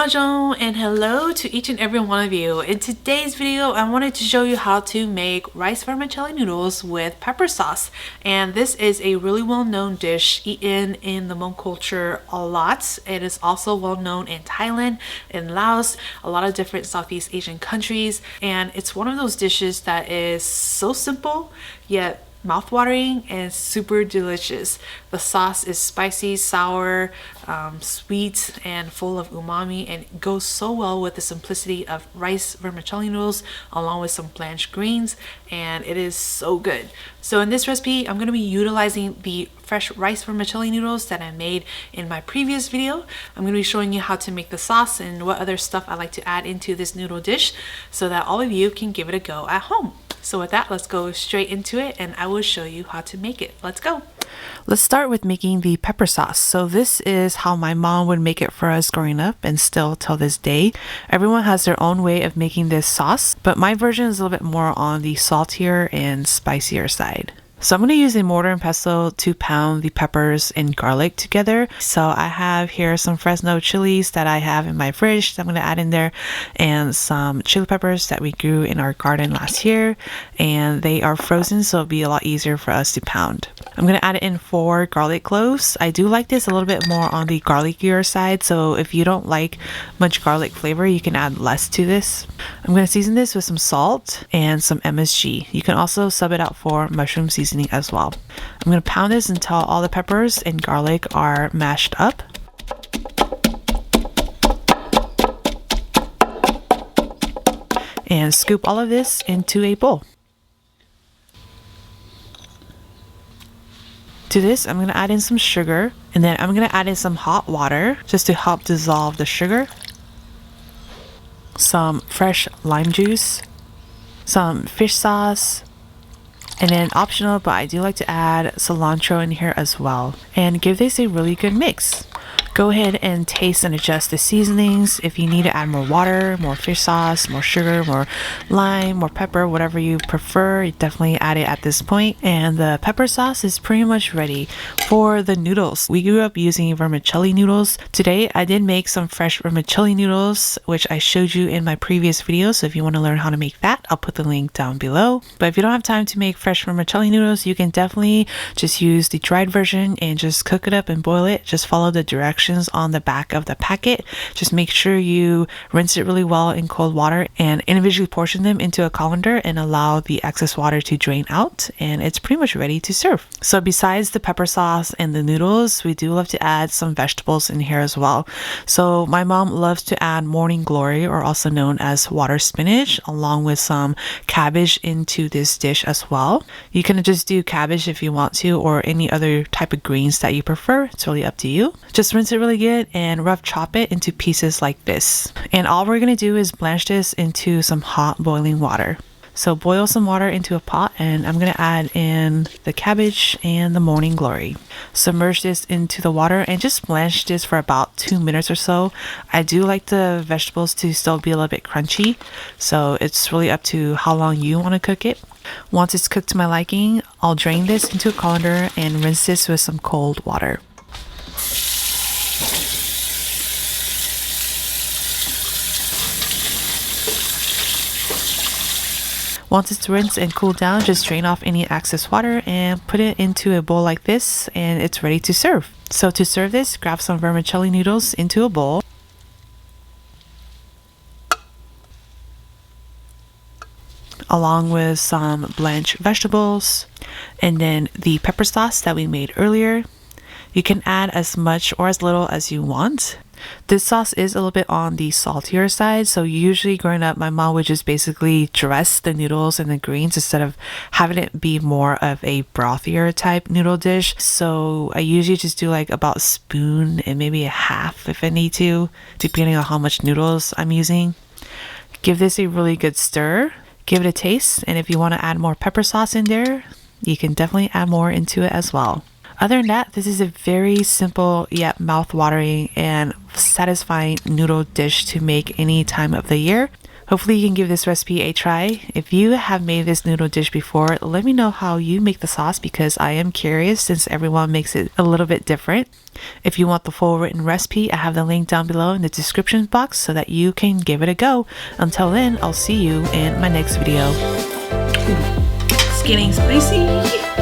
Annyeonghaseyo and hello to each and every one of you. In today's video, I wanted to show you how to make rice vermicelli noodles with pepper sauce. And this is a really well-known dish eaten in the Hmong culture a lot. It is also well-known in Thailand, in Laos, a lot of different Southeast Asian countries. And it's one of those dishes that is so simple, yet mouthwatering and super delicious. The sauce is spicy, sour, sweet, and full of umami, and it goes so well with the simplicity of rice vermicelli noodles along with some blanched greens, and it is so good. So in this recipe, I'm going to be utilizing the fresh rice vermicelli noodles that I made in my previous video. I'm going to be showing you how to make the sauce and what other stuff I like to add into this noodle dish so that all of you can give it a go at home. So with that, let's go straight into it and I will show you how to make it. Let's go. Let's start with making the pepper sauce. So this is how my mom would make it for us growing up and still till this day. Everyone has their own way of making this sauce, but my version is a little bit more on the saltier and spicier side. So I'm going to use a mortar and pestle to pound the peppers and garlic together. So I have here some Fresno chilies that I have in my fridge that I'm going to add in there, and some chili peppers that we grew in our garden last year, and they are frozen so it'll be a lot easier for us to pound. I'm going to add in 4 garlic cloves. I do like this a little bit more on the garlickier side, so if you don't like much garlic flavor, you can add less to this. I'm going to season this with some salt and some MSG. You can also sub it out for mushroom seasoning as well. I'm going to pound this until all the peppers and garlic are mashed up. And scoop all of this into a bowl. To this, I'm going to add in some sugar, and then I'm going to add in some hot water just to help dissolve the sugar. Some fresh lime juice, some fish sauce, and then optional, but I do like to add cilantro in here as well, and give this a really good mix. Go ahead and taste and adjust the seasonings. If you need to add more water, more fish sauce, more sugar, more lime, more pepper, whatever you prefer, definitely add it at this point. And the pepper sauce is pretty much ready for the noodles. We grew up using vermicelli noodles. Today I did make some fresh vermicelli noodles, which I showed you in my previous video. So if you want to learn how to make that, I'll put the link down below. But if you don't have time to make fresh vermicelli noodles, you can definitely just use the dried version and just cook it up and boil it. Just follow the directions on the back of the packet. Just make sure you rinse it really well in cold water and individually portion them into a colander and allow the excess water to drain out, and it's pretty much ready to serve. So besides the pepper sauce and the noodles, we do love to add some vegetables in here as well. So my mom loves to add morning glory, or also known as water spinach, along with some cabbage into this dish as well. You can just do cabbage if you want to, or any other type of greens that you prefer. It's really up to you. Just rinse it really good and rough chop it into pieces like this. And all we're going to do is blanch this into some hot boiling water. So boil some water into a pot, and I'm going to add in the cabbage and the morning glory. Submerge this into the water and just blanch this for about 2 minutes or so. I do like the vegetables to still be a little bit crunchy, so it's really up to how long you want to cook it. Once it's cooked to my liking, I'll drain this into a colander and rinse this with some cold water. Once it's rinsed and cooled down, just drain off any excess water and put it into a bowl like this, and it's ready to serve. So to serve this, grab some vermicelli noodles into a bowl. Along with some blanched vegetables, and then the pepper sauce that we made earlier. You can add as much or as little as you want. This sauce is a little bit on the saltier side, so usually growing up, my mom would just basically dress the noodles and the greens instead of having it be more of a brothier type noodle dish. So I usually just do like about a spoon and maybe a half if I need to, depending on how much noodles I'm using. Give this a really good stir. Give it a taste, and if you want to add more pepper sauce in there, you can definitely add more into it as well. Other than that, this is a very simple yet mouth-watering and satisfying noodle dish to make any time of the year. Hopefully you can give this recipe a try. If you have made this noodle dish before, let me know how you make the sauce because I am curious since everyone makes it a little bit different. If you want the full written recipe, I have the link down below in the description box so that you can give it a go. Until then, I'll see you in my next video. It's getting spicy.